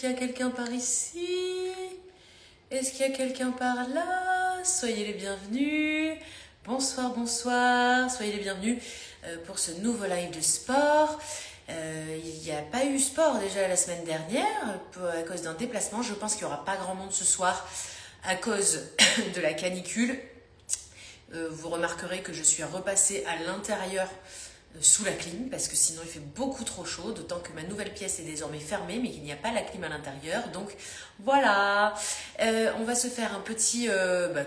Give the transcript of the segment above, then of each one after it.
qu'il y a quelqu'un par ici? Est-ce qu'il y a quelqu'un par là? Soyez les bienvenus. Bonsoir, bonsoir. Soyez les bienvenus pour ce nouveau live de sport. Il n'y a pas eu sport déjà la semaine dernière à cause d'un déplacement. Je pense qu'il n'y aura pas grand monde ce soir à cause de la canicule. Vous remarquerez que je suis repassée à l'intérieur sous la clim parce que sinon il fait beaucoup trop chaud, d'autant que ma nouvelle pièce est désormais fermée mais qu'il n'y a pas la clim à l'intérieur. Donc voilà, on va se faire un petit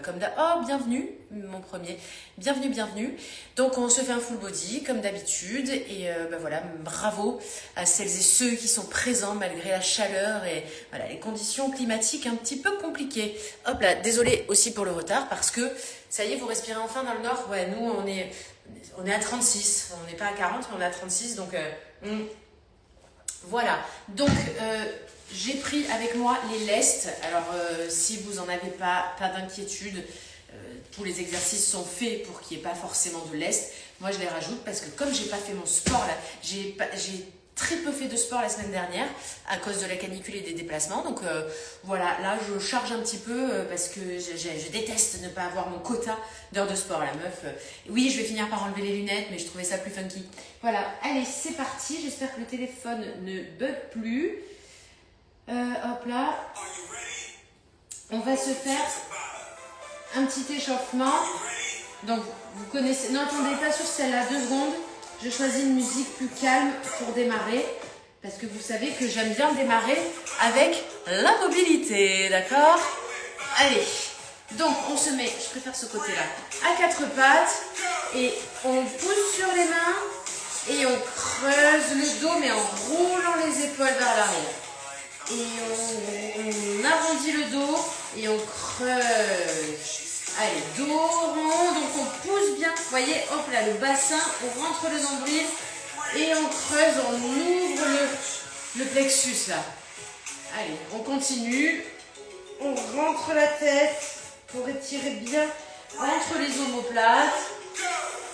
comme d'habitude. Oh, bienvenue, mon premier, bienvenue. Donc on se fait un full body comme d'habitude et voilà, bravo à celles et ceux qui sont présents malgré la chaleur et voilà, les conditions climatiques un petit peu compliquées. Hop là, désolé aussi pour le retard parce que ça y est, vous respirez enfin dans le nord. Ouais, nous on est à 36, on n'est pas à 40 mais on est à 36, donc voilà. Donc j'ai pris avec moi les lestes. Alors si vous n'en avez pas d'inquiétude, tous les exercices sont faits pour qu'il n'y ait pas forcément de lest. Moi je les rajoute parce que comme j'ai pas fait mon sport là, j'ai très peu fait de sport la semaine dernière à cause de la canicule et des déplacements. Donc voilà, là je charge un petit peu parce que je déteste ne pas avoir mon quota d'heures de sport. La meuf, oui, je vais finir par enlever les lunettes, mais je trouvais ça plus funky. Voilà, allez, c'est parti. J'espère que le téléphone ne bug plus. Hop là. On va se faire un petit échauffement. Donc vous connaissez, non attendez pas sur celle-là, 2 secondes. Je choisis une musique plus calme pour démarrer, parce que vous savez que j'aime bien démarrer avec la mobilité, d'accord? Allez, donc on se met, je préfère ce côté-là, à 4 pattes, et on pousse sur les mains, et on creuse le dos, mais en roulant les épaules vers l'arrière. Et on arrondit le dos, et on creuse. Allez, dos rond, donc on pousse bien, vous voyez, hop là, le bassin, on rentre le nombril et on creuse, on ouvre le plexus là. Allez, on continue, on rentre la tête pour étirer bien entre les omoplates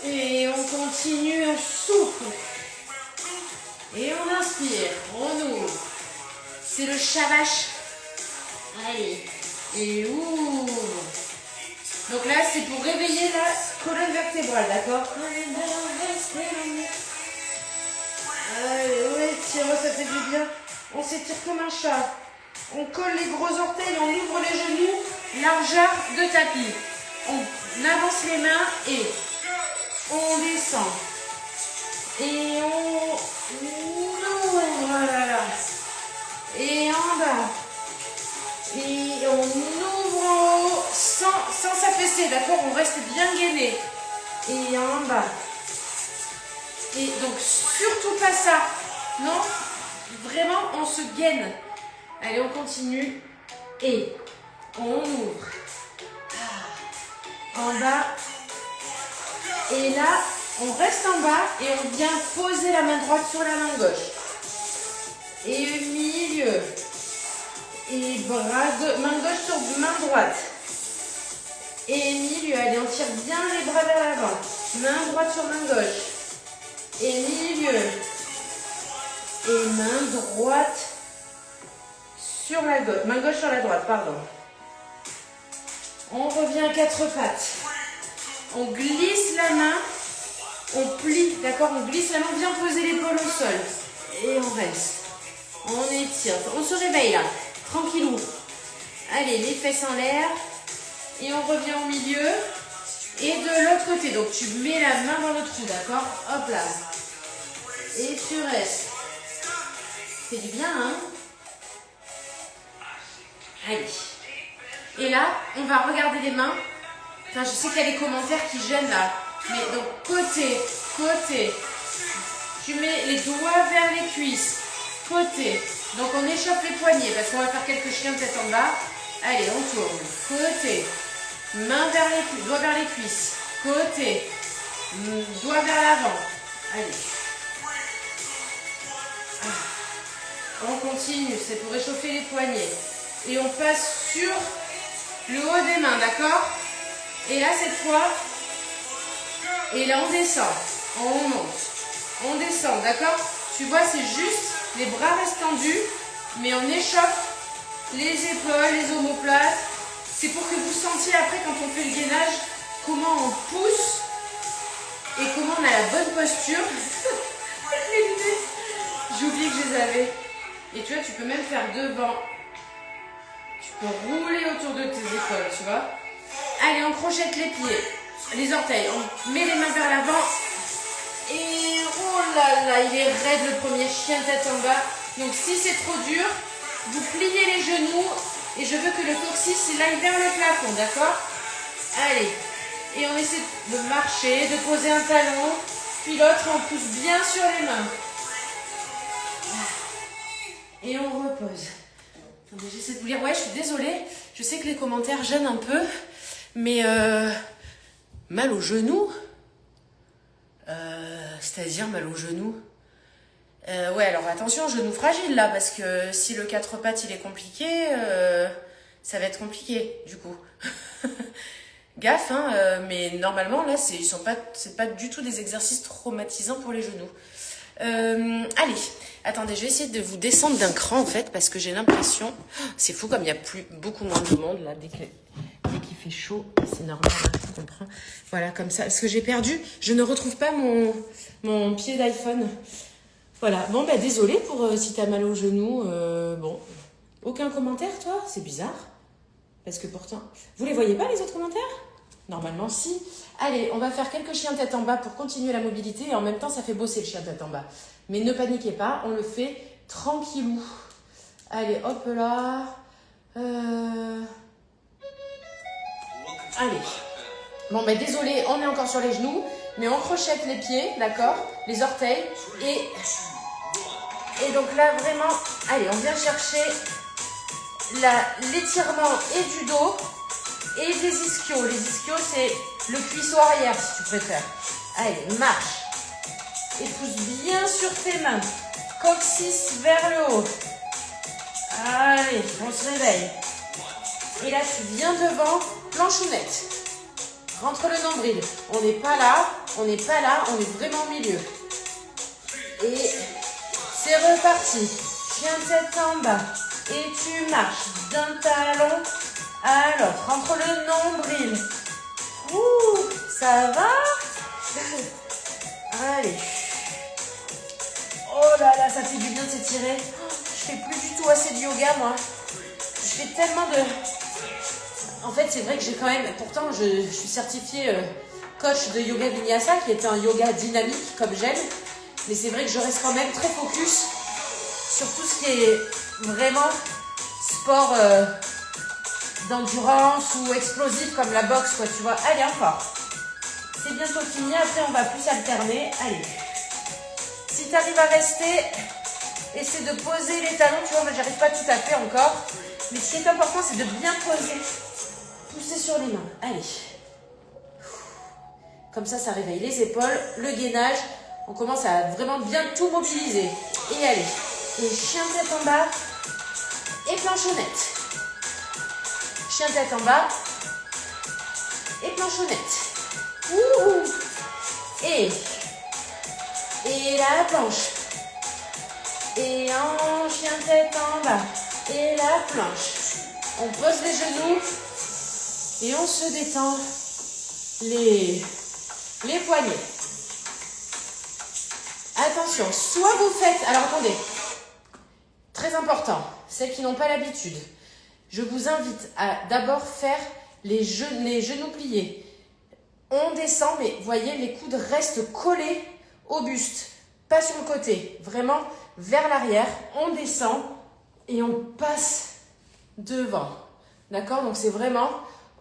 et on continue, on souffle et on inspire, on ouvre, c'est le shavash, allez, et ouvre. Donc là, c'est pour réveiller la colonne vertébrale, d'accord? Allez, on étire, ça fait du bien. On s'étire comme un chat. On colle les gros orteils, on ouvre les genoux, largeur de tapis. On avance les mains et on descend. Et on ouvre, voilà. Et en bas. Et on ouvre en haut sans s'affaisser, d'accord? On reste bien gainé. Et en bas. Et donc, surtout pas ça. Non, vraiment, on se gaine. Allez, on continue. Et on ouvre. En bas. Et là, on reste en bas et on vient poser la main droite sur la main gauche. Et au milieu. Et main gauche sur main droite. Et milieu, allez, on tire bien les bras vers l'avant. Main droite sur main gauche. Et milieu. Et main droite sur la gauche. Main gauche sur la droite, pardon. On revient à 4 pattes. On glisse la main. On plie, d'accord? On glisse la main, bien poser l'épaule au sol. Et on reste. On étire. On se réveille là. Tranquillou. Allez, les fesses en l'air. Et on revient au milieu. Et de l'autre côté. Donc tu mets la main dans le trou, d'accord? Hop là. Et tu restes. C'est du bien, hein? Allez. Et là, on va regarder les mains. Enfin, je sais qu'il y a des commentaires qui gênent là. Mais donc, côté. Tu mets les doigts vers les cuisses. Côté. Donc on échauffe les poignets parce qu'on va faire quelques chiens tête en bas. Allez, on tourne. Côté. Main vers les cuisses. Doigts vers les cuisses. Côté. Doigts vers l'avant. Allez. On continue. C'est pour échauffer les poignets. Et on passe sur le haut des mains, d'accord? Et là, cette fois, et là, on descend. On monte. On descend, d'accord? Tu vois, c'est juste les bras restent tendus mais on échauffe les épaules, les omoplates. C'est pour que vous sentiez après quand on fait le gainage comment on pousse et comment on a la bonne posture. J'ai oublié que je les avais. Et tu vois, tu peux même faire devant. Tu peux rouler autour de tes épaules, tu vois. Allez, on crochette les pieds, les orteils. On met les mains vers l'avant. Et oh là là, il est raide le premier chien tête en bas. Donc si c'est trop dur, vous pliez les genoux. Et je veux que le coccyx il aille vers le plafond, d'accord? Allez. Et on essaie de marcher, de poser un talon. Puis l'autre, on pousse bien sur les mains. Et on repose. Attendez, j'essaie de vous lire. Ouais, je suis désolée. Je sais que les commentaires gênent un peu. Mais mal au genou. C'est-à-dire mal au genou. Ouais, alors attention, genou fragile là, parce que si le 4 pattes il est compliqué, ça va être compliqué du coup. Gaffe, hein, mais normalement là, c'est pas du tout des exercices traumatisants pour les genoux. Allez, attendez, je vais essayer de vous descendre d'un cran en fait, parce que j'ai l'impression, c'est fou comme il y a beaucoup moins de monde là, dès qu'il fait chaud, c'est normal, hein, je comprends. Voilà, comme ça, parce que j'ai perdu, je ne retrouve pas mon pied d'iPhone. Voilà, bon bah désolé pour si t'as mal au genou, bon, aucun commentaire toi, c'est bizarre, parce que pourtant, vous les voyez pas les autres commentaires? Normalement si. Allez, on va faire quelques chiens tête en bas pour continuer la mobilité et en même temps ça fait bosser le chien tête en bas. Mais ne paniquez pas, on le fait tranquillou. Allez, hop là, allez, bon bah désolé, on est encore sur les genoux, mais on crochette les pieds, d'accord, les orteils et donc là, vraiment, allez, on vient chercher l'étirement et du dos et des ischios. Les ischios, c'est le cuisseau arrière, si tu préfères. Allez, marche. Et pousse bien sur tes mains. Coccyx vers le haut. Allez, on se réveille. Et là, tu viens devant, planchounette. Rentre le nombril. On n'est pas là, on n'est pas là, on est vraiment au milieu. Et c'est reparti. Chien tête en bas. Et tu marches d'un talon à l'autre. Entre le nombril. Ouh, ça va? Allez. Oh là là, ça fait du bien de s'étirer. Je fais plus du tout assez de yoga, moi. Je fais tellement de... En fait, c'est vrai que j'ai quand même... Pourtant, je suis certifiée coach de yoga vinyasa, qui est un yoga dynamique, comme j'aime. Mais c'est vrai que je reste quand même très focus sur tout ce qui est vraiment sport d'endurance ou explosif comme la boxe, quoi, tu vois. Allez, encore. C'est bientôt fini. Après, on va plus alterner. Allez. Si tu arrives à rester, essaie de poser les talons. Tu vois, moi, j'arrive pas tout à fait encore. Mais ce qui est important, c'est de bien poser. Pousser sur les mains. Allez. Comme ça réveille les épaules, le gainage. On commence à vraiment bien tout mobiliser. Et allez. Et chien tête en bas. Et planchonnette. Chien tête en bas. Et planchonnette. Ouh. Et la planche. Et en chien tête en bas. Et la planche. On pose les genoux. Et on se détend les poignets. Attention, soit vous faites... Alors attendez, très important, celles qui n'ont pas l'habitude, je vous invite à d'abord faire les genoux pliés. On descend, mais voyez, les coudes restent collés au buste, pas sur le côté, vraiment vers l'arrière. On descend et on passe devant. D'accord? Donc c'est vraiment,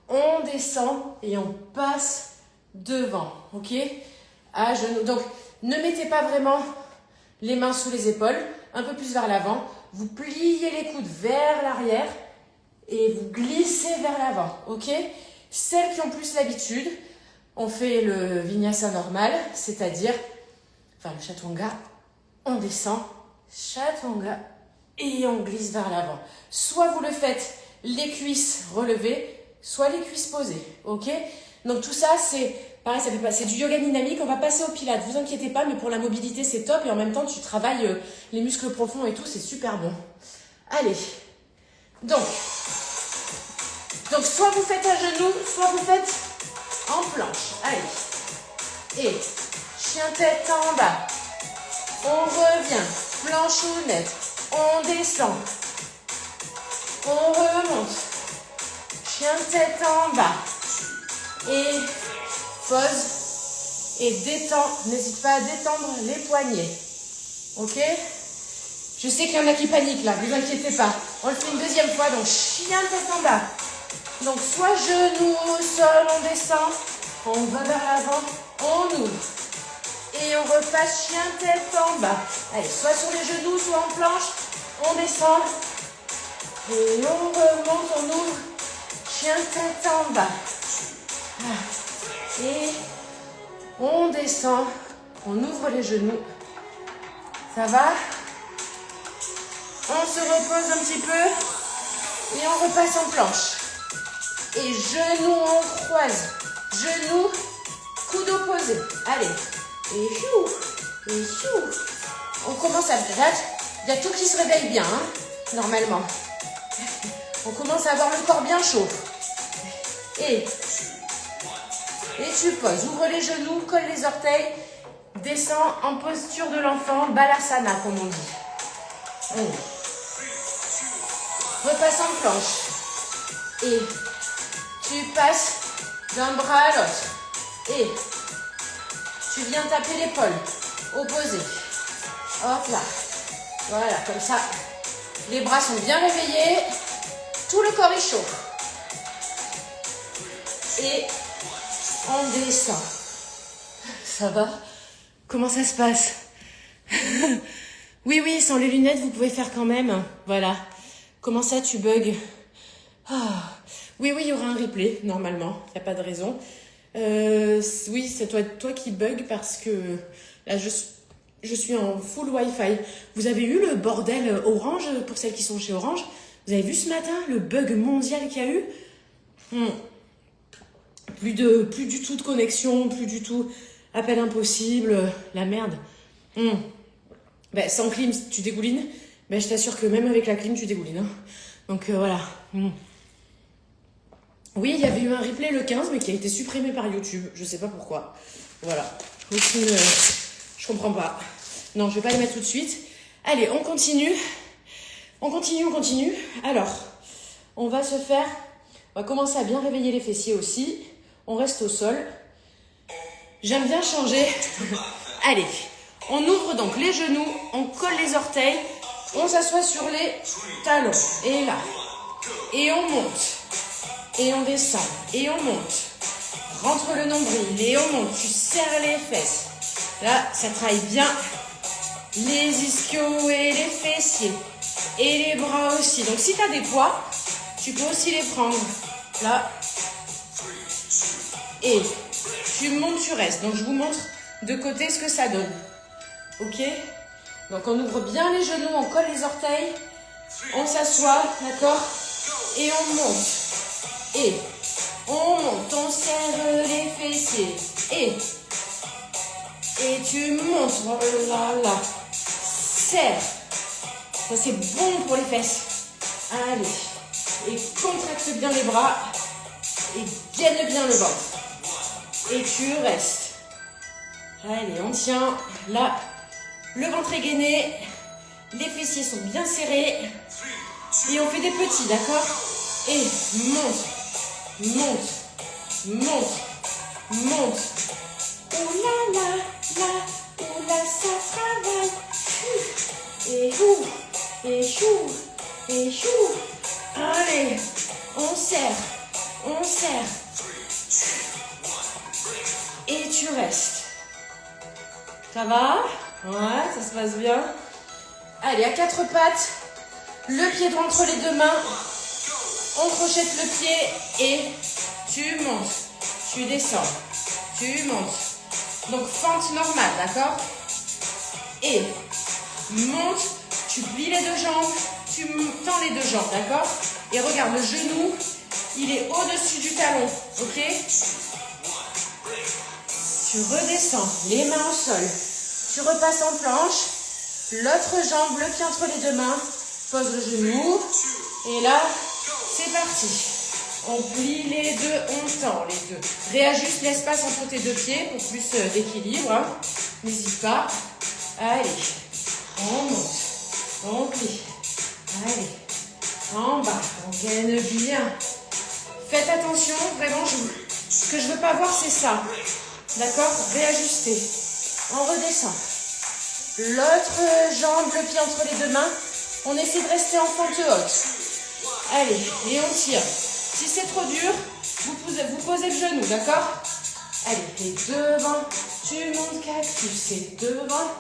on descend et on passe devant. Ok? À genoux. Donc, ne mettez pas vraiment les mains sous les épaules, un peu plus vers l'avant. Vous pliez les coudes vers l'arrière et vous glissez vers l'avant, ok? Celles qui ont plus l'habitude, on fait le vinyasa normal, c'est-à-dire, enfin le chaturanga, on descend, chaturanga, et on glisse vers l'avant. Soit vous le faites les cuisses relevées, soit les cuisses posées, ok? Donc tout ça, c'est pareil, ça fait passer du yoga dynamique. On va passer au pilates, vous inquiétez pas, mais pour la mobilité, c'est top. Et en même temps, tu travailles les muscles profonds et tout, c'est super bon. Allez. Donc, soit vous faites à genoux, soit vous faites en planche. Allez. Et chien tête en bas. On revient. Planchounette. On descend. On remonte. Chien tête en bas. Et pose. Et détends. N'hésite pas à détendre les poignets. Ok? Je sais qu'il y en a qui paniquent là. Ne vous inquiétez pas. On le fait une deuxième fois. Donc, chien tête en bas. Donc, soit genou au sol, on descend. On va vers l'avant. On ouvre. Et on repasse chien tête en bas. Allez, soit sur les genoux, soit en planche. On descend. Et on remonte, on ouvre. Chien tête en bas. Et on descend. On ouvre les genoux. Ça va? On se repose un petit peu. Et on repasse en planche. Et genoux, on croise. Genoux, coude opposé. Allez. Et chou. Et chou. On commence à... Il y a tout qui se réveille bien, hein, normalement. On commence à avoir le corps bien chaud. Et tu poses. Ouvre les genoux, colle les orteils. Descends en posture de l'enfant. Balasana, comme on dit. Repasse en planche. Et tu passes d'un bras à l'autre. Et tu viens taper l'épaule. Opposé. Hop là. Voilà, comme ça. Les bras sont bien réveillés. Tout le corps est chaud. Et on descend. Ça va? Comment ça se passe? Oui, sans les lunettes, vous pouvez faire quand même. Voilà. Comment ça, tu bugs? Oui, il y aura un replay, normalement. Il n'y a pas de raison. Oui, c'est toi qui bug parce que là, je suis en full Wi-Fi. Vous avez eu le bordel Orange, pour celles qui sont chez Orange? Vous avez vu ce matin le bug mondial qu'il y a eu? Plus du tout de connexion, plus du tout appel impossible, la merde. Sans clim, tu dégoulines. Je t'assure que même avec la clim, tu dégoulines. Hein. Donc voilà. Oui, il y avait eu un replay le 15, mais qui a été supprimé par YouTube. Je sais pas pourquoi. Voilà. Je comprends pas. Non, je vais pas les mettre tout de suite. Allez, on continue. On continue. Alors, on va commencer à bien réveiller les fessiers aussi. On reste au sol. J'aime bien changer. Allez, on ouvre donc les genoux, on colle les orteils, on s'assoit sur les talons. Et là, et on monte. Et on descend, et on monte. Rentre le nombril, et on monte. Tu serres les fesses. Là, ça travaille bien les ischios et les fessiers. Et les bras aussi. Donc, si tu as des poids, tu peux aussi les prendre. Là. Et tu montes, tu restes. Donc, je vous montre de côté ce que ça donne. Ok? Donc, on ouvre bien les genoux, on colle les orteils. On s'assoit, d'accord? Et on monte. Et on monte, on serre les fessiers. Et tu montes. Oh là. Serre. Ça, c'est bon pour les fesses. Allez. Et contracte bien les bras. Et gaine bien le ventre. Et tu restes. Allez, on tient. Là, le ventre est gainé. Les fessiers sont bien serrés. Et on fait des petits, d'accord? Et monte. Monte. Oh là, ça travaille. Et chou. Allez, on serre. Et tu restes. Ça va? Ouais, ça se passe bien. Allez, à quatre pattes, le pied droit entre les deux mains. On crochette le pied et tu montes. Tu descends. Tu montes. Donc, fente normale, d'accord? Et monte. Tu plies les deux jambes. Tu tends les deux jambes, d'accord? Et regarde, le genou, il est au-dessus du talon, ok? Tu redescends, les mains au sol. Tu repasses en planche. L'autre jambe, le pied entre les deux mains. pose le genou. Et là, c'est parti. On plie les deux, on tend les deux. Réajuste l'espace entre tes deux pieds pour plus d'équilibre. Hein. N'hésite pas. Allez, on monte, on plie. Allez, en bas, on gaine bien. Faites attention, vraiment, ce que je ne veux pas voir, c'est ça. D'accord? Réajuster. On redescend. L'autre jambe, le pied entre les deux mains. On essaie de rester en fente haute. Allez, et on tire. Si c'est trop dur, vous posez le genou, d'accord? Allez, et devant, tu montes cactus, et devant,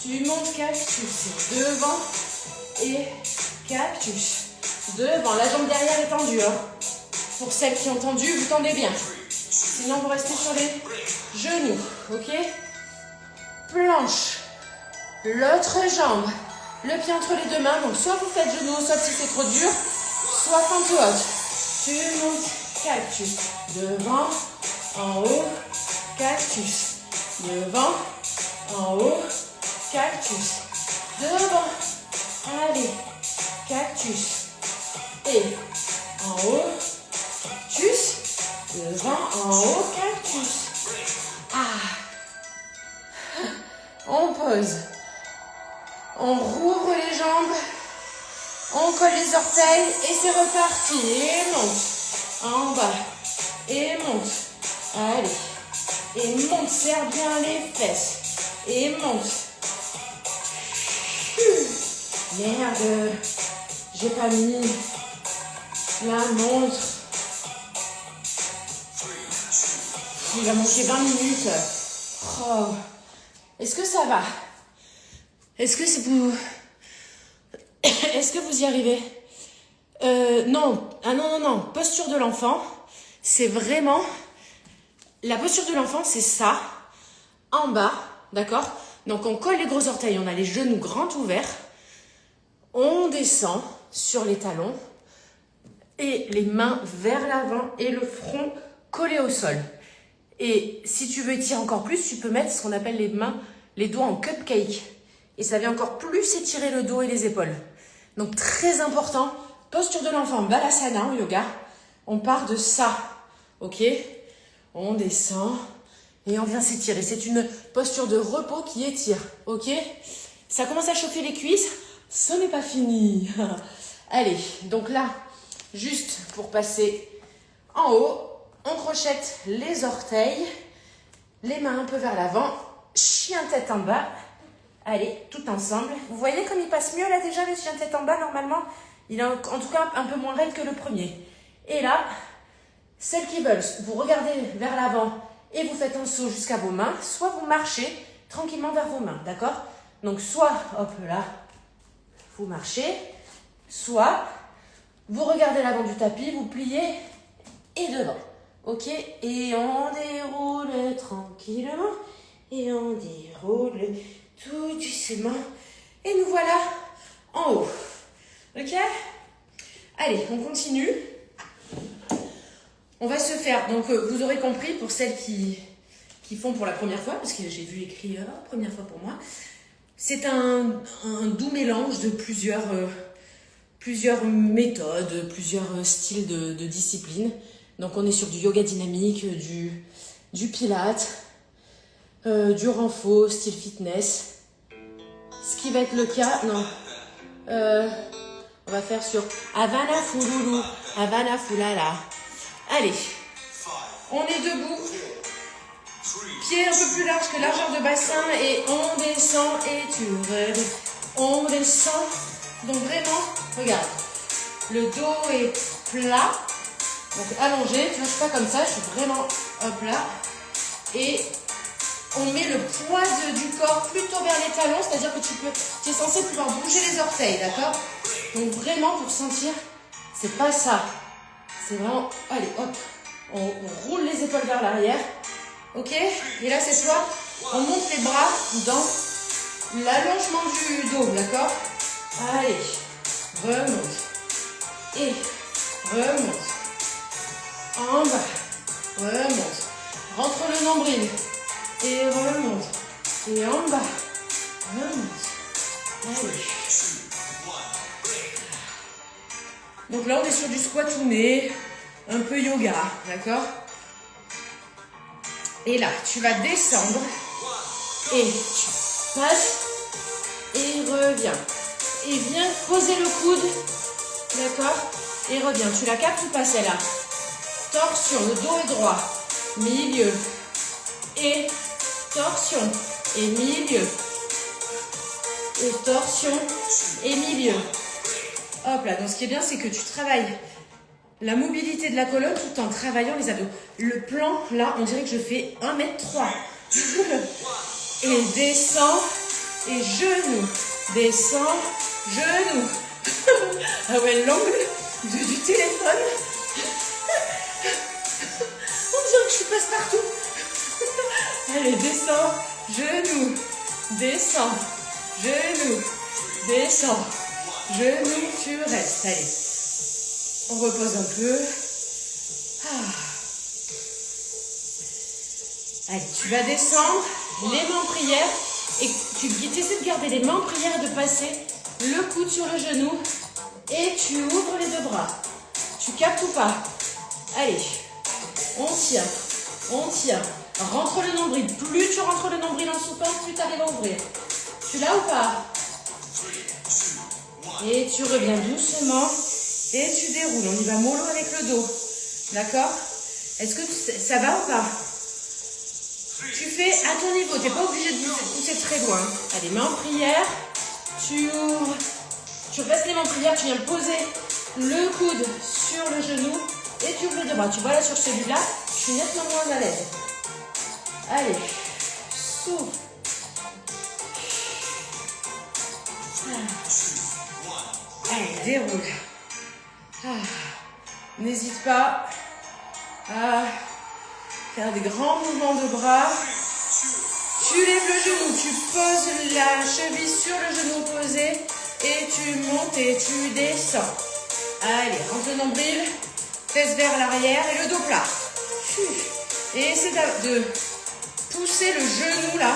tu montes cactus, et devant, et cactus. Devant, la jambe derrière est tendue. Hein. Pour celles qui ont tendu, vous tendez bien. Sinon, vous restez sur les genoux, ok? Planche. L'autre jambe, le pied entre les deux mains. Donc, soit vous faites genou, soit si c'est trop dur, soit fente haute. Tu montes cactus. Devant, en haut, cactus. Devant, en haut, cactus. Devant, allez, cactus. Et en haut, cactus. Devant, en haut, cactus. Ah. On pose. On rouvre les jambes. On colle les orteils et c'est reparti. Et monte. En bas. Et monte. Allez. Et monte. Serre bien les fesses. Et monte. Merde. J'ai pas mis la montre. Il va manquer 20 minutes. Oh. Est-ce que ça va? Est-ce que c'est vous... Est-ce que vous y arrivez? Non. Ah non. Posture de l'enfant, c'est vraiment... La posture de l'enfant, c'est ça. En bas, d'accord? Donc, on colle les gros orteils. On a les genoux grands ouverts. On descend sur les talons. Et les mains vers l'avant et le front collé au sol. Et si tu veux étirer encore plus, tu peux mettre ce qu'on appelle les doigts en cupcake. Et ça vient encore plus étirer le dos et les épaules. Donc très important, posture de l'enfant, balasana en yoga. On part de ça, ok? On descend et on vient s'étirer. C'est une posture de repos qui étire, ok? Ça commence à chauffer les cuisses, ce n'est pas fini. Allez, donc là, juste pour passer en haut, on crochette les orteils, les mains un peu vers l'avant, chien tête en bas. Allez, tout ensemble. Vous voyez comme il passe mieux là déjà le chien tête en bas normalement? Il est en tout cas un peu moins raide que le premier. Et là, celles qui veulent, vous regardez vers l'avant et vous faites un saut jusqu'à vos mains, soit vous marchez tranquillement vers vos mains, d'accord? Donc soit, hop là, vous marchez, soit vous regardez l'avant du tapis, vous pliez et devant. Ok, et on déroule tranquillement, et on déroule tout doucement, et nous voilà en haut. Ok? Allez, on continue. On va se faire, donc vous aurez compris pour celles qui font pour la première fois, parce que j'ai vu écrit première fois pour moi, c'est un doux mélange de plusieurs méthodes, plusieurs styles de discipline. Donc on est sur du yoga dynamique, du pilates, du renfo, style fitness. Ce qui va être le cas, non. On va faire sur Havana Fululu, Havana Fulala. Allez, on est debout. Pied un peu plus large que largeur de bassin et on descend et tu rêves. On descend. Donc vraiment, regarde, le dos est plat. Donc allongé, tu vois, je suis pas comme ça, je suis vraiment hop là. Et on met le poids du corps plutôt vers les talons, c'est-à-dire que tu es censé pouvoir bouger les orteils, d'accord? Donc vraiment pour sentir, c'est pas ça. C'est vraiment, allez hop, on roule les épaules vers l'arrière, ok? Et là cette fois, on monte les bras dans l'allongement du dos, d'accord? Allez, remonte et remonte. En bas, remonte, rentre le nombril, et remonte, et en bas, remonte, allez, Donc là, on est sur du squatouné, un peu yoga, d'accord? Et là, tu vas descendre et tu passes et reviens. Et viens poser le coude, d'accord? Et reviens. Tu la captes ou pas celle-là? Torsion, le dos est droit. Milieu. Et torsion. Et milieu. Et torsion. Et milieu. Hop là. Donc ce qui est bien, c'est que tu travailles la mobilité de la colonne tout en travaillant les abdos. Le plan, là, on dirait que je fais 1,3 m. Et descends. Et genou. Descends. Genou. Ah ouais, l'angle du téléphone. On dirait que je passe partout. Allez, descends. Genou. Descends. Genou. Descends. Genou, tu restes. Allez. On repose un peu. Allez, tu vas descendre, les mains en prière. Et tu essaies de garder les mains en prière et de passer le coude sur le genou. Et tu ouvres les deux bras. Tu captes ou pas? Allez, on tient. On tient. Rentre le nombril. Plus tu rentres le nombril en soupant, plus tu arrives à ouvrir. Tu l'as ou pas? Et tu reviens doucement. Et tu déroules. On y va mollo avec le dos. D'accord? Est-ce que ça va ou pas? Tu fais à ton niveau. Tu n'es pas obligé de pousser très loin. Allez, main en prière. Tu ouvres. Tu restes les mains en prière. Tu viens poser le coude sur le genou. Et tu ouvres les deux bras. Tu vois là sur celui-là, je suis nettement moins à l'aise. Allez. Souffle. Allez, déroule. N'hésite pas à faire des grands mouvements de bras. Tu lèves le genou, tu poses la cheville sur le genou posé et tu montes et tu descends. Allez, rentre le nombril, fesses vers l'arrière et le dos plat. Et essaie de pousser le genou là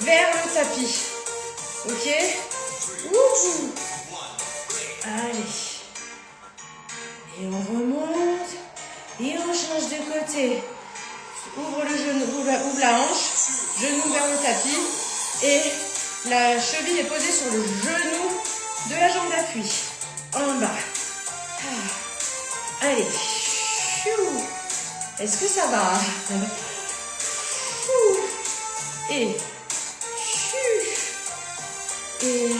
vers le tapis. Ok? Ouh. Allez. Et on remonte. Et on change de côté. Ouvre le genou, ouvre la hanche. Genou vers le tapis. Et la cheville est posée sur le genou de la jambe d'appui. En bas. Allez. Est-ce que ça va? Et. Et.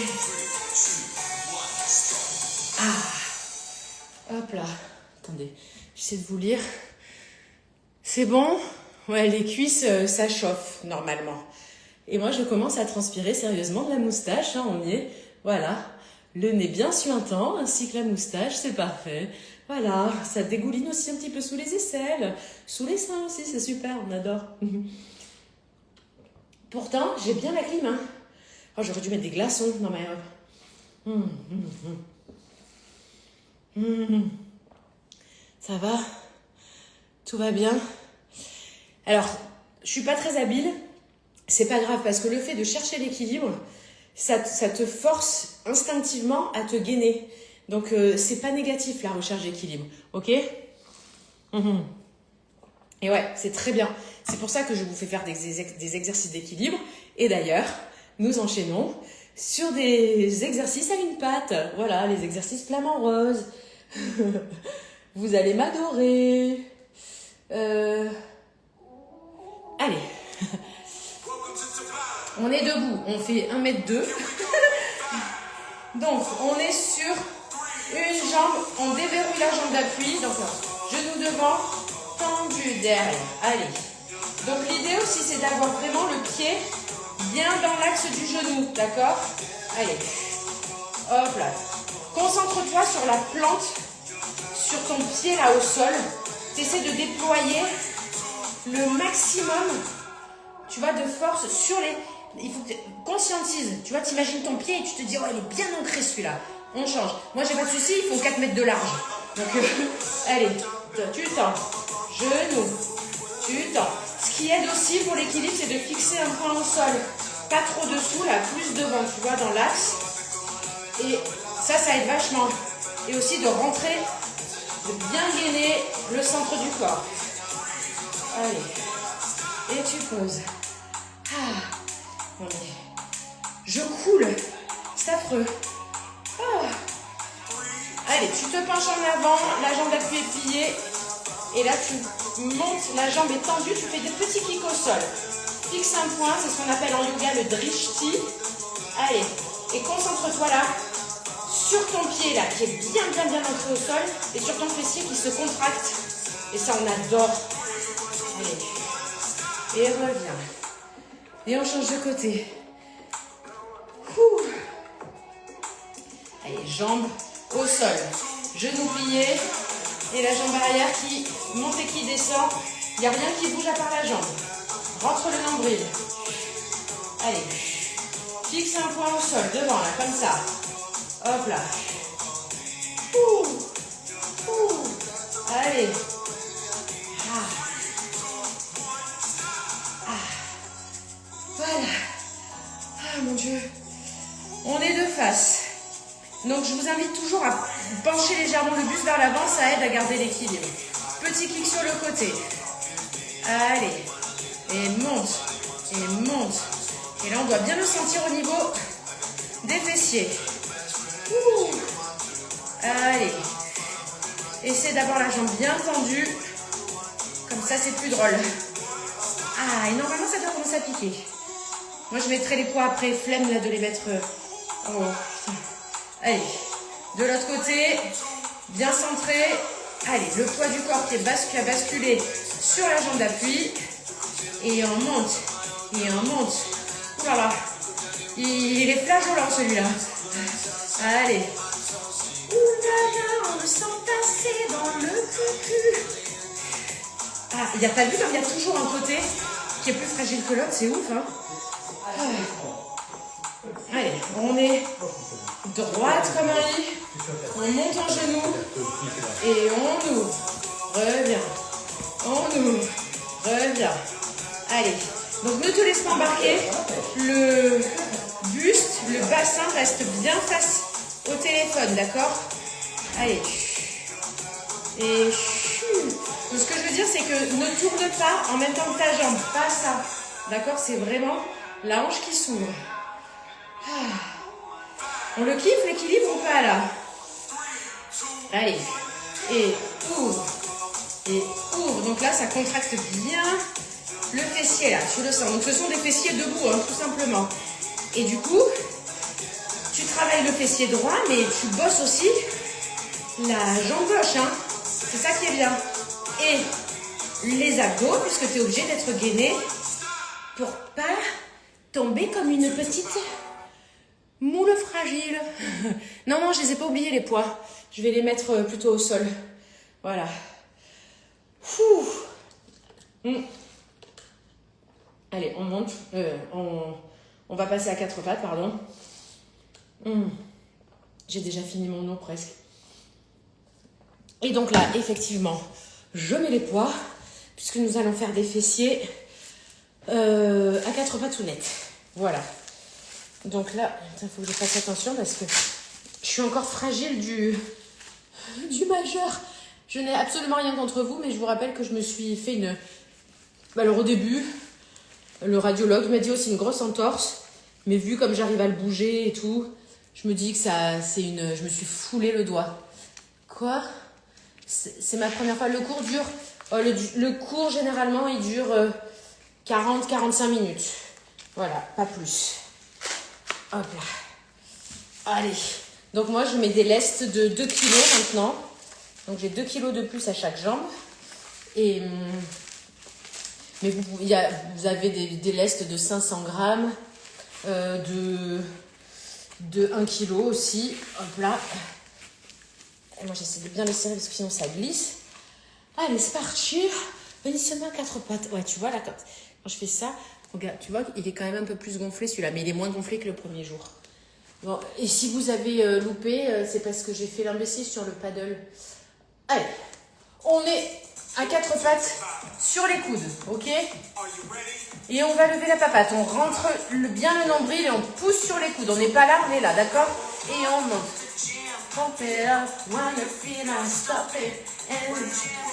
Hop là. Attendez, j'essaie de vous lire. C'est bon? Ouais, les cuisses, ça chauffe normalement. Et moi, je commence à transpirer sérieusement de la moustache. Hein, on y est. Voilà. Le nez bien suintant, ainsi que la moustache, c'est parfait. Voilà. Ça dégouline aussi un petit peu sous les aisselles. Sous les seins aussi, c'est super. On adore. Pourtant, j'ai bien la clim. Hein. Oh, j'aurais dû mettre des glaçons dans ma robe. Ça va? Tout va bien? Alors, je suis pas très habile. C'est pas grave parce que le fait de chercher l'équilibre, ça te force instinctivement à te gainer. Donc, c'est pas négatif la recherche d'équilibre. Ok? Et ouais, c'est très bien. C'est pour ça que je vous fais faire des exercices d'équilibre. Et d'ailleurs, nous enchaînons sur des exercices à une patte. Voilà, les exercices flamant rose. Vous allez m'adorer. Allez. On est debout. On fait 1,2 m. Donc, on est sur une jambe. On déverrouille la jambe d'appui. Donc, genou devant, tendu derrière. Allez. Donc, l'idée aussi, c'est d'avoir vraiment le pied bien dans l'axe du genou. D'accord? Allez. Hop là. Concentre-toi sur la plante, sur ton pied là au sol. Tu essaies de déployer le maximum, tu vois, de force sur les... Il faut que tu conscientises. Tu vois, tu imagines ton pied et tu te dis, oh, il est bien ancré celui-là. On change. Moi, j'ai pas de souci, il faut 4 mètres de large. Donc, allez, tu tends. Genou. Tu tends. Ce qui aide aussi pour l'équilibre, c'est de fixer un point au sol. Pas trop dessous, là, plus devant, tu vois, dans l'axe. Et ça aide vachement. et aussi de rentrer, de bien gainer le centre du corps. Allez, et tu poses. Ah, je coule, c'est affreux. Ah. Allez, tu te penches en avant, la jambe d'appui est pliée. Et là, tu montes, la jambe est tendue, tu fais des petits kicks au sol. Fixe un point, c'est ce qu'on appelle en yoga le drishti. Allez, et concentre-toi là, sur ton pied là, qui est bien ancré au sol, et sur ton fessier qui se contracte. Et ça, on adore. Allez, et reviens. Et on change de côté. Ouh. Allez, jambes au sol, genoux pliés, et la jambe arrière qui monte et qui descend. Il n'y a rien qui bouge à part la jambe. Rentre le nombril. Allez. Fixe un point au sol, devant, là, comme ça. Hop là. Ouh. Ouh. Allez. Voilà. Ah, mon Dieu. On est de face. Donc, je vous invite toujours à pencher légèrement le buste vers l'avant. Ça aide à garder l'équilibre. Petit kick sur le côté. Allez. Et monte. Et monte. Et là, on doit bien le sentir au niveau des fessiers. Ouh. Allez. Essaie d'avoir la jambe bien tendue. Comme ça, c'est plus drôle. Ah, et normalement, ça doit commencer à piquer. Moi, je mettrai les poids après. Flemme là, de les mettre... Oh, putain. Allez. De l'autre côté. Bien centré. Allez, le poids du corps qui a basculé sur la jambe d'appui. Et on monte. Et on monte. Ouh là là. Il est flageolant celui-là. Allez. Ouh là là, on le sent passer dans le cul. Ah, il n'y a pas vu comme il y a toujours un côté qui est plus fragile que l'autre, c'est ouf, hein. Allez, on est droite comme un lit. On monte en genou. Et on ouvre. Reviens. On ouvre. Reviens. Allez. Donc ne te laisse pas embarquer. Le buste, le bassin reste bien face au téléphone, d'accord? Allez. Et donc, ce que je veux dire, c'est que ne tourne pas en même temps que ta jambe. Pas ça. D'accord? C'est vraiment la hanche qui s'ouvre. On le kiffe, l'équilibre ou pas là? Allez. Et ouvre. Et ouvre. Donc là, ça contracte bien le fessier là. Tu le sens. Donc ce sont des fessiers debout, hein, tout simplement. Et du coup, tu travailles le fessier droit, mais tu bosses aussi la jambe gauche. Hein. C'est ça qui est bien. Et les abdos, puisque tu es obligé d'être gainé pour pas tomber comme une petite moule fragile. Non, je les ai pas oubliés les poids. Je vais les mettre plutôt au sol. Voilà. Allez, on monte. On va passer à 4 pattes, pardon. J'ai déjà fini mon eau presque. Et donc là, effectivement, je mets les poids, puisque nous allons faire des fessiers à 4 pattes tout net. Voilà. Donc là, il faut que je fasse attention parce que je suis encore fragile du majeur. Je n'ai absolument rien contre vous, mais je vous rappelle que je me suis fait une... Alors au début, le radiologue m'a dit aussi une grosse entorse, mais vu comme j'arrive à le bouger et tout, je me dis que ça, c'est une... Je me suis foulé le doigt. Quoi? C'est ma première fois. Le cours dure... le cours, généralement, il dure 40-45 minutes. Voilà, pas plus. Hop là. Allez. Donc moi, je mets des lestes de 2 kg maintenant. Donc j'ai 2 kg de plus à chaque jambe. Et... Mais vous avez des lestes de 500 grammes, de 1 kg aussi. Hop là. Et moi, j'essaie de bien les serrer parce que sinon, ça glisse. Allez, c'est parti. Bénissement à 4 pattes. Ouais, tu vois, là, quand je fais ça, regarde, tu vois, il est quand même un peu plus gonflé, celui-là. Mais il est moins gonflé que le premier jour. Bon, et si vous avez loupé, c'est parce que j'ai fait l'imbécile sur le paddle. Allez, on est à 4 pattes sur les coudes, ok? Et on va lever la papate. On rentre bien le nombril et on pousse sur les coudes. On n'est pas là, on est là, d'accord? Et on monte. Pump it up, wanna feel and stop it.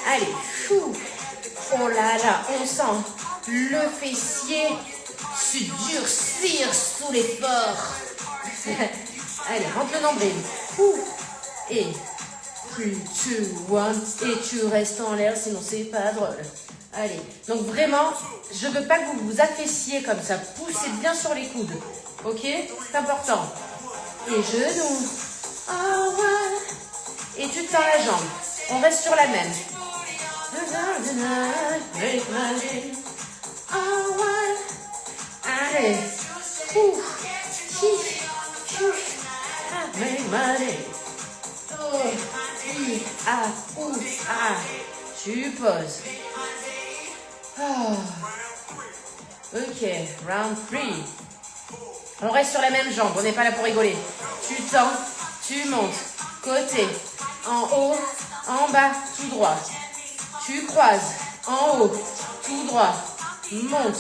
Allez, fou. Oh là là, on sent le fessier se durcir sous l'effort. Allez, rentre le nombril. Fou. Et 3, 2, 1. Et tu restes en l'air, sinon c'est pas drôle. Allez, donc vraiment, je veux pas que vous vous affaissez comme ça. Poussez bien sur les coudes. Ok? C'est important. Et genoux. Oh, ouais. Et tu tends la jambe. On reste sur la même. Oh, ouais. Allez. Make money. Oh, tu poses. Oh. Ok, round 3. On reste sur la même jambe, on n'est pas là pour rigoler. Tu tends, tu montes, côté, en haut, en bas, tout droit. Tu croises, en haut, tout droit. Monte,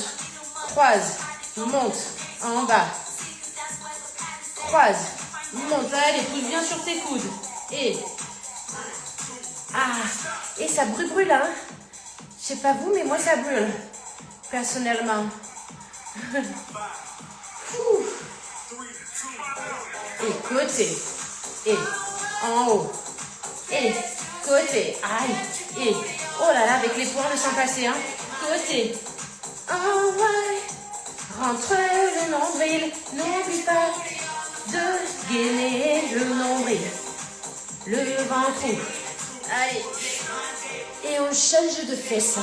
croise, monte, en bas. Croise, monte, allez, pousse bien sur tes coudes. Et ça brûle, hein. Je sais pas vous, mais moi ça brûle, personnellement. Et côté, et en haut, et côté, aïe, et oh là là, avec les poings, ne s'en passer, hein. Côté, en bas, rentre le nombril, n'oublie pas de gainer le nombril, le ventre. Allez, et on change de fesse.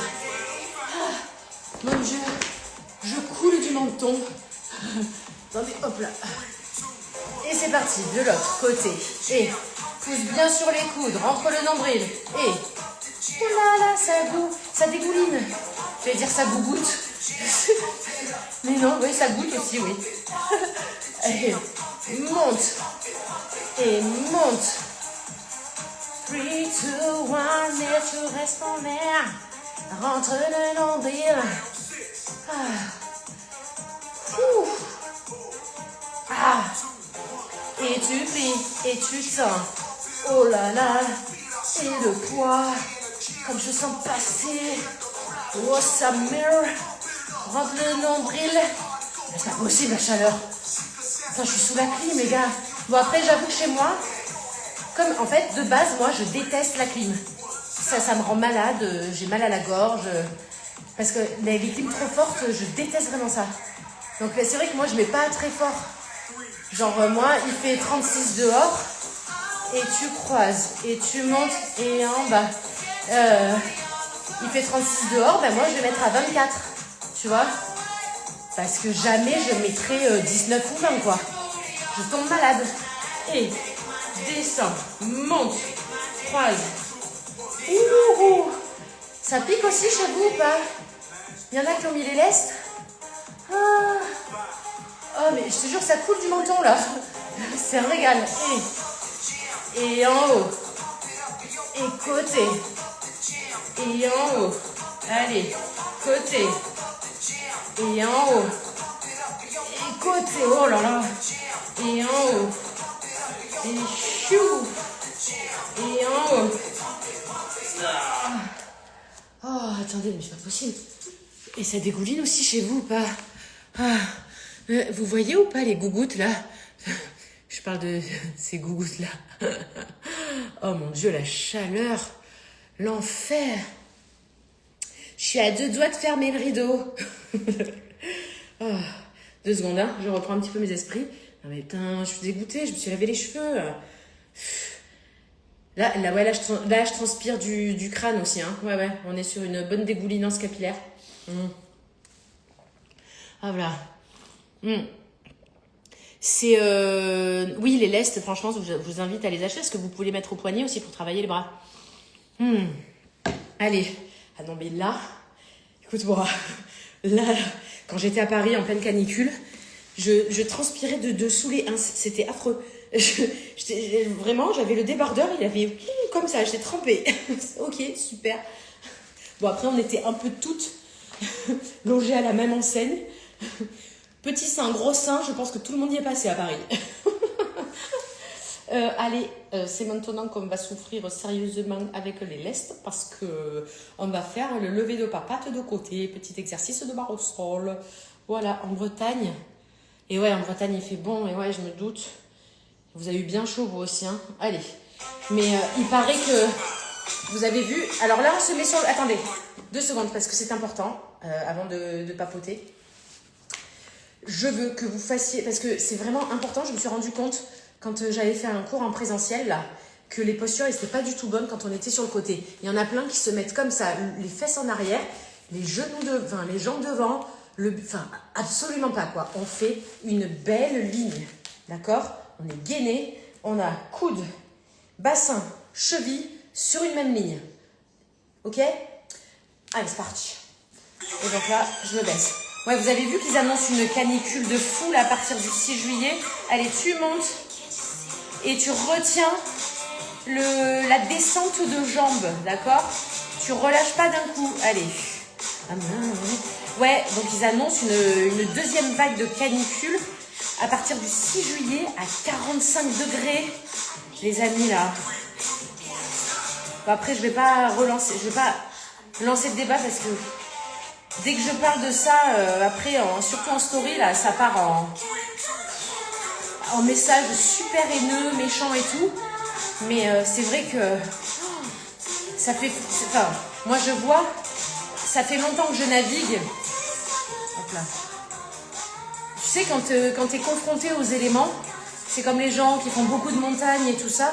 Mon Dieu, je coule du menton. Attendez, hop là. Et c'est parti, de l'autre côté. Et pousse bien sur les coudes, rentre le nombril. Et oh là là, ça dégouline. Je vais dire ça gougoute. Mais non, oui, ça goûte aussi, oui. Et monte. Et monte. 3, 2, 1, et tu restes en mer. Rentre le nombril. Et tu plies, et tu sens. Oh là là. Et le poids. Comme je sens passer. Oh, ça mire. Rentre le nombril. C'est pas possible la chaleur. Attends, je suis sous la clim, les gars. Bon, après, j'avoue que chez moi, comme en fait, de base, moi, je déteste la clim. Ça me rend malade. J'ai mal à la gorge. Parce que les clims trop fortes, je déteste vraiment ça. Donc, c'est vrai que moi, je mets pas très fort. Genre, moi, il fait 36 dehors. Et tu croises. Et tu montes. Et en bas. Il fait 36 dehors. Ben moi, je vais mettre à 24. Tu vois? Parce que jamais je mettrai 19 ou 20, quoi. Je tombe malade. Et descends. Monte. Croise. Ouh. Ça pique aussi chez vous ou pas? Il y en a qui ont mis les lestes. Oh, mais je te jure, ça coule du menton, là. C'est un régal. Et en haut. Et côté. Et en haut. Allez. Côté. Et en haut. Et côté. Oh là là. Et en haut. Et chou. Et en haut. Oh, attendez, mais c'est pas possible. Et ça dégouline aussi chez vous ou pas? Vous voyez ou pas les gougouttes là? Je parle de ces gougouttes là. Oh mon Dieu, la chaleur. L'enfer. Je suis à 2 doigts de fermer le rideau. 2 secondes, hein, je reprends un petit peu mes esprits. Non mais putain, je suis dégoûtée, je me suis lavé les cheveux. Là, je transpire du crâne aussi. Hein. Ouais, on est sur une bonne dégoulinance capillaire. Ah voilà. C'est... Oui, les lestes, franchement, je vous invite à les acheter parce que vous pouvez les mettre au poignet aussi pour travailler les bras. Allez. Ah non, mais là, écoute-moi. Là, quand j'étais à Paris en pleine canicule, je transpirais de dessous les ins. C'était affreux. Vraiment, j'avais le débardeur, il avait comme ça, j'étais trempée. Ok, super. Bon, après, on était un peu toutes logées à la même enseigne. Petit sein, gros sein, je pense que tout le monde y est passé à Paris. Allez, c'est maintenant qu'on va souffrir sérieusement avec les lestes parce que on va faire le lever de papates de côté, petit exercice de barre au sol. Voilà, en Bretagne. Et ouais, en Bretagne, il fait bon. Et ouais, je me doute. Vous avez eu bien chaud, vous aussi. Hein. Allez. Mais il paraît que... Vous avez vu... Alors là, on se met sur... Attendez, 2 secondes, parce que c'est important, avant de papoter. Je veux que vous fassiez... Parce que c'est vraiment important, je me suis rendu compte, quand j'avais fait un cours en présentiel, là, que les postures, elles n'étaient pas du tout bonnes quand on était sur le côté. Il y en a plein qui se mettent comme ça, les fesses en arrière, les genoux devant, les jambes devant... Enfin, absolument pas, quoi. On fait une belle ligne, d'accord? On est gainé, on a coude, bassin, cheville sur une même ligne. Ok? Allez, c'est parti. Et donc là, je me baisse. Ouais, vous avez vu qu'ils annoncent une canicule de fou là, à partir du 6 juillet. Allez, tu montes et tu retiens la descente de jambes, d'accord? Tu relâches pas d'un coup. Allez. Ouais, donc ils annoncent une deuxième vague de canicule à partir du 6 juillet à 45 degrés, les amis, là. Bon, après, je vais pas lancer le débat parce que dès que je parle de ça, après, surtout en story, là, ça part en message super haineux, méchant et tout. Mais c'est vrai que ça fait... Enfin, moi, je vois, ça fait longtemps que je navigue. Hop là. Tu sais, quand tu es confronté aux éléments, c'est comme les gens qui font beaucoup de montagnes et tout ça.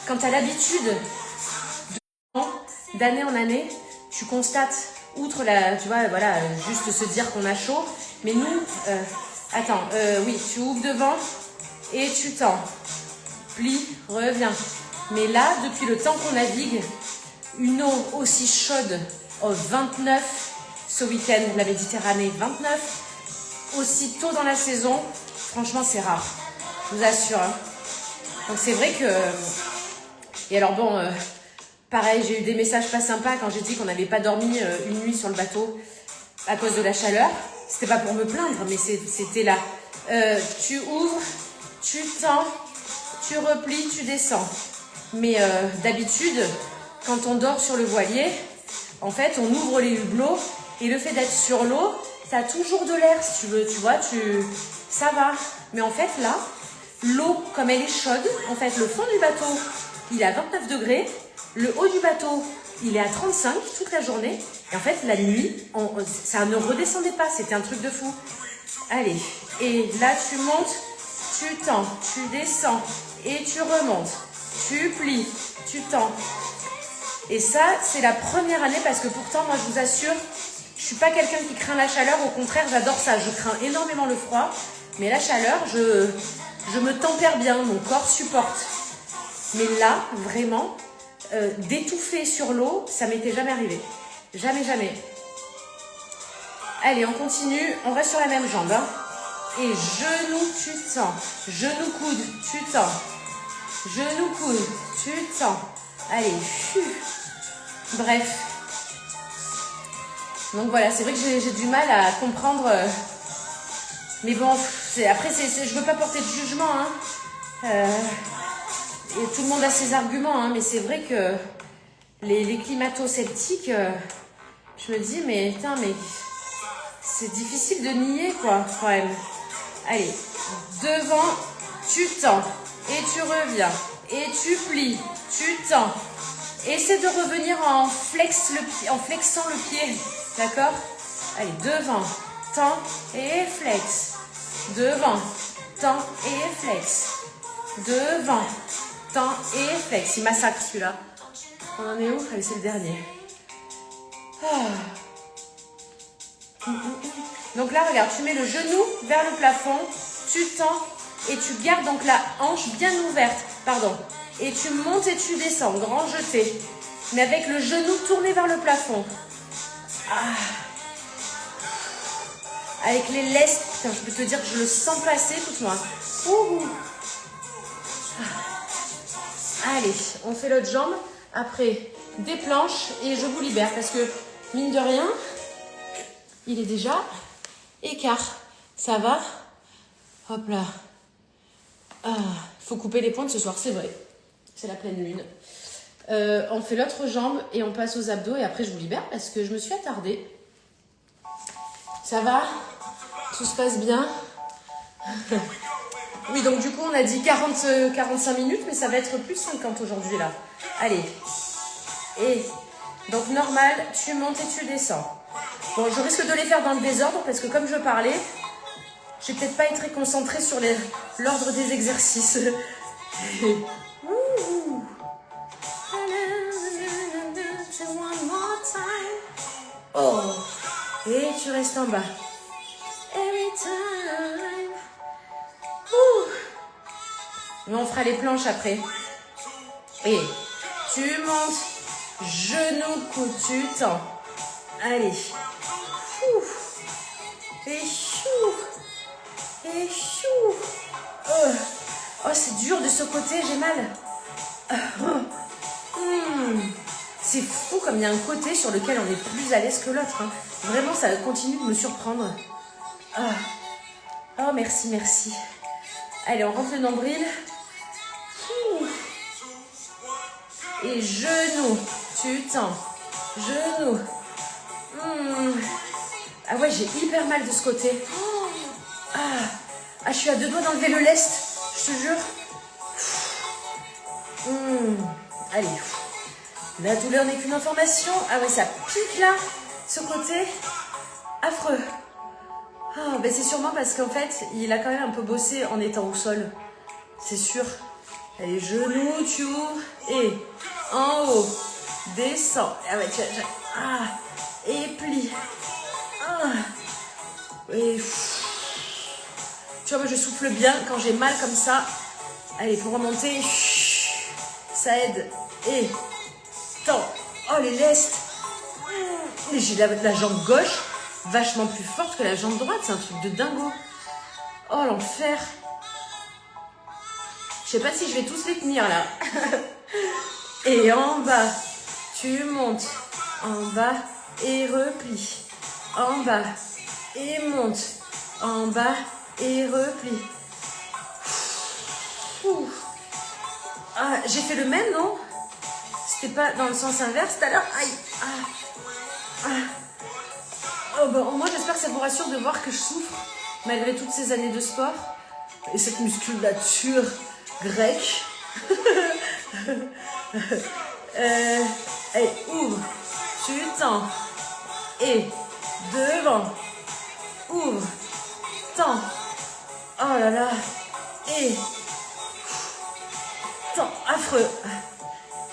Quand tu as l'habitude, d'année en année, tu constates, outre tu vois, voilà, juste se dire qu'on a chaud. Mais nous, oui, tu ouvres devant et tu tends. Plie, reviens. Mais là, depuis le temps qu'on navigue, une eau aussi chaude, 29, ce week-end, la Méditerranée, 29, aussi tôt dans la saison, franchement, c'est rare. Je vous assure. Hein. Donc, c'est vrai que... Et alors, bon, pareil, j'ai eu des messages pas sympas quand j'ai dit qu'on n'avait pas dormi une nuit sur le bateau à cause de la chaleur. C'était pas pour me plaindre, mais c'était là. Tu ouvres, tu tends, tu replies, tu descends. Mais d'habitude, quand on dort sur le voilier, en fait, on ouvre les hublots et le fait d'être sur l'eau, t'as toujours de l'air, si tu veux, tu vois, ça va. Mais en fait, là, l'eau, comme elle est chaude, en fait, le fond du bateau, il est à 29 degrés, le haut du bateau, il est à 35 toute la journée. Et en fait, la nuit, ça ne redescendait pas, c'était un truc de fou. Allez, et là, tu montes, tu tends, tu descends, et tu remontes. Tu plies, tu tends. Et ça, c'est la première année parce que pourtant, moi, je vous assure, je suis pas quelqu'un qui craint la chaleur. Au contraire, j'adore ça. Je crains énormément le froid. Mais la chaleur, je me tempère bien. Mon corps supporte. Mais là, vraiment, d'étouffer sur l'eau, ça m'était jamais arrivé. Jamais, jamais. Allez, on continue. On reste sur la même jambe. Hein. Et genou, tu tends. Genou, coude, tu tends. Genou, coude, tu tends. Allez, bref. Donc voilà, c'est vrai que j'ai du mal à comprendre. Mais bon, après, je veux pas porter de jugement. Hein. Et tout le monde a ses arguments. Hein, mais c'est vrai que les climato-sceptiques, je me dis, mais putain, mais c'est difficile de nier, quoi, quand même. Allez, devant, tu tends. Et tu reviens. Et tu plies. Tu tends. Essaie de revenir en flexant le pied. D'accord? Allez, devant, tends et flex. Devant, tends et flex. Devant, tends et flex. Il massacre celui-là. On en est où? Allez, c'est le dernier. Donc là, regarde, tu mets le genou vers le plafond. Tu tends et tu gardes donc la hanche bien ouverte. Pardon. Et tu montes et tu descends, grand jeté. Mais avec le genou tourné vers le plafond. Ah. Avec les lestes, putain, je peux te dire que je le sens passer, écoute-moi. Ah. Allez, on fait l'autre jambe. Après, des planches et je vous libère. Parce que, mine de rien, il est déjà écart. Ça va? Hop là. Ah, faut couper les pointes ce soir, c'est vrai. C'est la pleine lune. On fait l'autre jambe et on passe aux abdos et après je vous libère parce que je me suis attardée. Ça va? Tout se passe bien? Oui, donc du coup on a dit 45 minutes, mais ça va être plus 50 aujourd'hui là. Allez. Et donc normal, tu montes et tu descends. Bon, je risque de les faire dans le désordre parce que comme je parlais, je vais peut-être pas être très concentrée sur l'ordre des exercices. Oh, et tu restes en bas. Every time. Mais on fera les planches après. Et tu montes, genou, coude, tu tends. Allez. Et chou. Et chou. Oh, c'est dur de ce côté, j'ai mal. C'est fou comme il y a un côté sur lequel on est plus à l'aise que l'autre. Hein. Vraiment, ça continue de me surprendre. Oh, merci, merci. Allez, on rentre le nombril. Et genou, tu tends. Genou. Ah ouais, j'ai hyper mal de ce côté. Je suis à deux doigts d'enlever le lest, je te jure. Allez. La douleur n'est qu'une information. Ah ouais, ça pique là, ce côté. Affreux. Ben c'est sûrement parce qu'en fait, il a quand même un peu bossé en étant au sol. C'est sûr. Allez, genoux, tu ouvres. Et en haut. Descends. Ah ouais, et plie. Et tu vois, moi je souffle bien quand j'ai mal comme ça. Allez, pour remonter, ça aide. Et tends. Oh, les lestes. J'ai la jambe gauche vachement plus forte que la jambe droite. C'est un truc de dingo. Oh, l'enfer. Je sais pas si je vais tous les tenir là. Et en bas, tu montes. En bas et replie. En bas et monte. En bas et replie. J'ai fait le même, non? C'était pas dans le sens inverse tout à l'heure. Aïe. Oh, bah, moi, j'espère que ça vous rassure de voir que je souffre malgré toutes ces années de sport et cette musculature grecque. Allez, ouvre, tu tends, et devant, ouvre, tends, oh là là, et tends, affreux.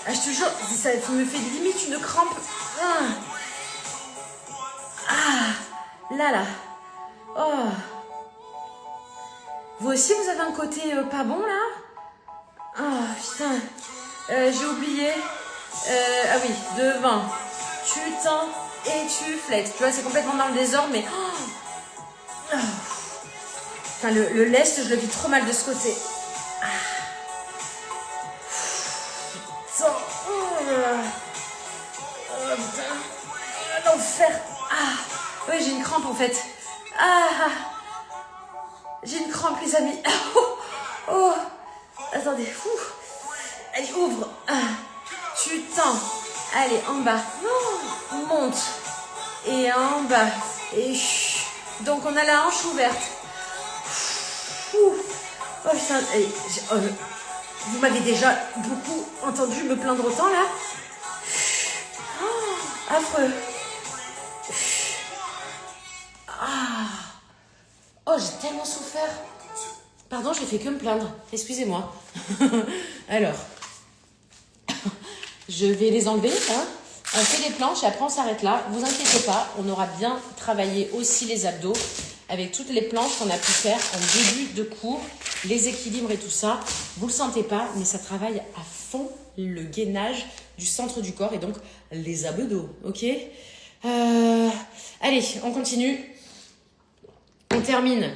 Je te jure, ça me fait limite une crampe. Là. Oh. Vous aussi, vous avez un côté pas bon là? Oh putain. J'ai oublié. Ah oui, devant. Tu tends et tu flexes. Tu vois, c'est complètement dans le désordre, mais... Enfin, le lest, je le vis trop mal de ce côté. Oh putain. L'enfer. Oui, j'ai une crampe en fait. J'ai une crampe, les amis. Attendez. Allez, ouvre. Tu tends. Allez, en bas. Monte. Et en bas. Et donc, on a la hanche ouverte. Oh putain. Allez, vous m'avez déjà beaucoup entendu me plaindre autant là. Affreux. Oh, j'ai tellement souffert. Pardon, j'ai fait que me plaindre. Excusez-moi. Alors, je vais les enlever. Hein. On fait les planches et après on s'arrête là. Vous inquiétez pas, on aura bien travaillé aussi les abdos avec toutes les planches qu'on a pu faire en début de cours, les équilibres et tout ça. Vous le sentez pas, mais ça travaille à fond le gainage du centre du corps et donc les abdos. Ok. Allez, on continue. On termine.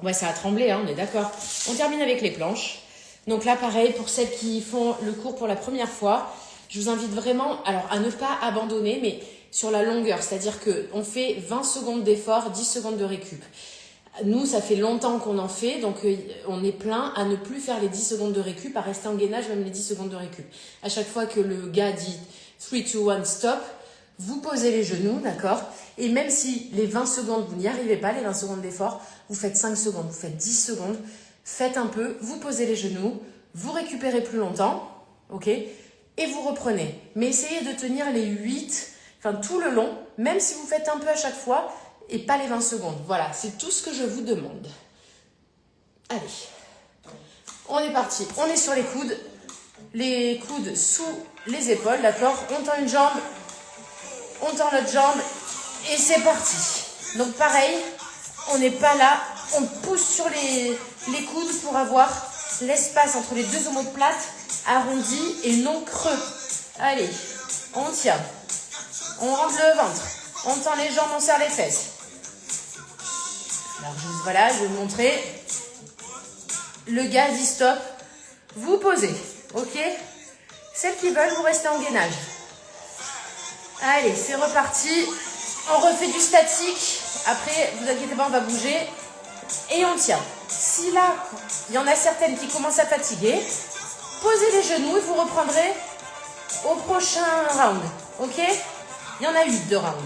Ouais, ça a tremblé, hein, on est d'accord. On termine avec les planches. Donc là, pareil, pour celles qui font le cours pour la première fois, je vous invite vraiment à ne pas abandonner, mais sur la longueur. C'est-à-dire qu'on fait 20 secondes d'effort, 10 secondes de récup. Nous, ça fait longtemps qu'on en fait, donc on est plein à ne plus faire les 10 secondes de récup, à rester en gainage, même les 10 secondes de récup. À chaque fois que le gars dit 3, 2, 1, stop, vous posez les genoux, d'accord? Et même si les 20 secondes, vous n'y arrivez pas, les 20 secondes d'effort, vous faites 5 secondes, vous faites 10 secondes, faites un peu, vous posez les genoux, vous récupérez plus longtemps, ok? Et vous reprenez. Mais essayez de tenir les 8, enfin tout le long, même si vous faites un peu à chaque fois, et pas les 20 secondes. Voilà, c'est tout ce que je vous demande. Allez, on est parti. On est sur les coudes sous les épaules, d'accord? On tend une jambe, on tend l'autre jambe, et c'est parti. Donc pareil, on n'est pas là, on pousse sur les coudes pour avoir l'espace entre les deux omoplates arrondis et non creux. Allez, on tient, on rentre le ventre, on tend les jambes, on serre les fesses. Alors juste voilà, je vais vous montrer. Le gars dit stop, vous posez, ok? Celles qui veulent, vous restez en gainage. Allez, c'est reparti. On refait du statique. Après, vous inquiétez pas, on va bouger. Et on tient. Si là, il y en a certaines qui commencent à fatiguer, posez les genoux et vous reprendrez au prochain round, ok? Il y en a 8 de rounds.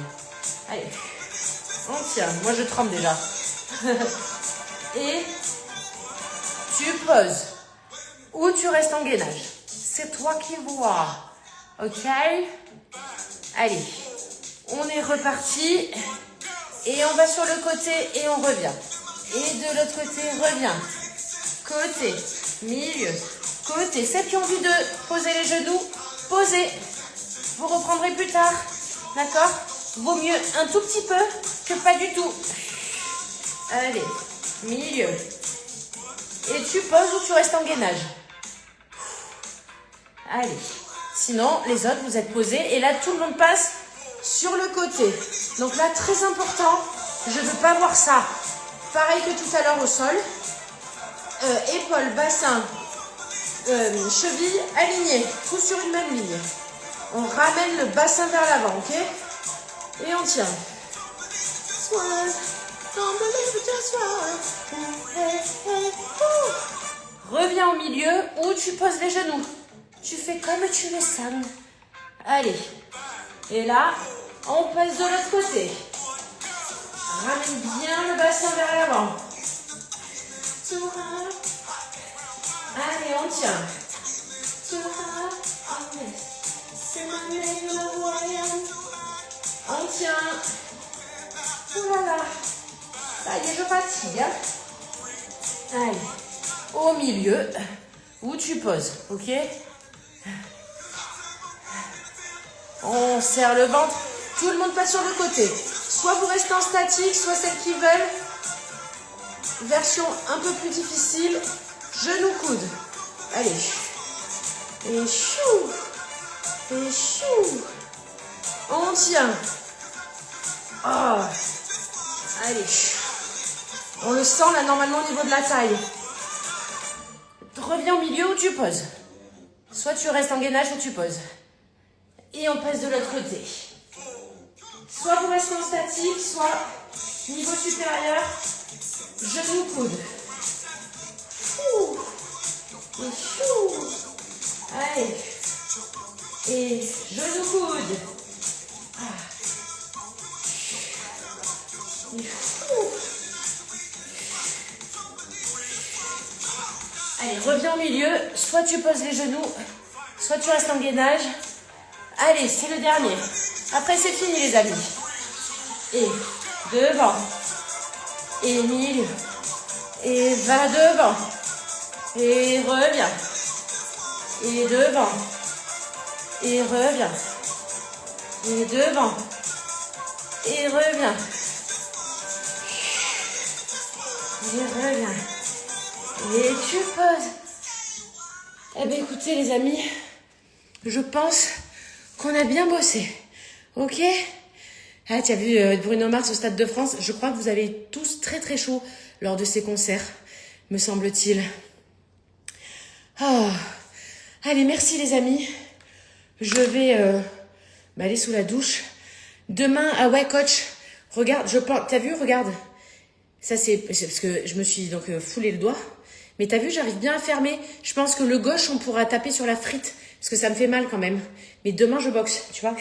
Allez, on tient. Moi, je tremble déjà. Et tu poses ou tu restes en gainage. C'est toi qui vois. Ok? Allez, on est reparti. Et on va sur le côté et on revient. Et de l'autre côté, revient. Côté, milieu, côté. Celles qui ont envie de poser les genoux, posez. Vous reprendrez plus tard. D'accord? Vaut mieux un tout petit peu que pas du tout. Allez, milieu. Et tu poses ou tu restes en gainage. Allez. Sinon, les autres, vous êtes posés. Et là, tout le monde passe sur le côté. Donc là, très important, je ne veux pas voir ça. Pareil que tout à l'heure au sol. Épaules, bassin, cheville alignées. Tout sur une même ligne. On ramène le bassin vers l'avant, ok? Et on tient. Reviens au milieu où tu poses les genoux. Tu fais comme tu le sens. Allez. Et là, on passe de l'autre côté. Ramène bien le bassin vers l'avant. Allez, on tient. On tient. Ouh là là. Ça y est, je fatigue. Hein. Allez. Au milieu, où tu poses, ok? On serre le ventre. Tout le monde passe sur le côté. Soit vous restez en statique, soit celles qui veulent. Version un peu plus difficile. Genoux, coudes. Allez. Et chou. Et chou. On tient. Oh. Allez. On le sent là normalement au niveau de la taille. Reviens au milieu où tu poses. Soit tu restes en gainage, soit tu poses. Et on passe de l'autre côté. Soit vous restez en statique, soit niveau supérieur, genoux, coudes. Et chou. Allez. Et genoux, coudes. Et chou. Allez, reviens au milieu. Soit tu poses les genoux, soit tu restes en gainage. Allez, c'est le dernier. Après, c'est fini, les amis. Et devant. Et milieu. Et va devant. Et reviens. Et devant. Et reviens. Et devant. Et reviens. Et reviens. Et tu poses. Eh bien, écoutez, les amis, je pense qu'on a bien bossé. Ok? Ah, tu as vu Bruno Mars au Stade de France? Je crois que vous avez tous très très chaud lors de ces concerts, me semble-t-il. Oh. Allez, merci les amis. Je vais aller sous la douche. Demain, ah ouais, coach, regarde, t'as vu, regarde. Ça, c'est parce que je me suis donc foulé le doigt. Mais t'as vu, j'arrive bien à fermer. Je pense que le gauche, on pourra taper sur la frite. Parce que ça me fait mal quand même. Mais demain, je boxe, tu vois.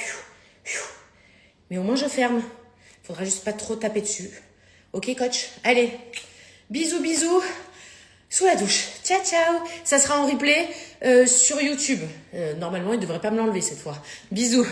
Mais au moins, je ferme. Faudra juste pas trop taper dessus. Ok, coach? Allez. Bisous, bisous. Sous la douche. Ciao, ciao. Ça sera en replay sur YouTube. Normalement, il devrait pas me l'enlever cette fois. Bisous.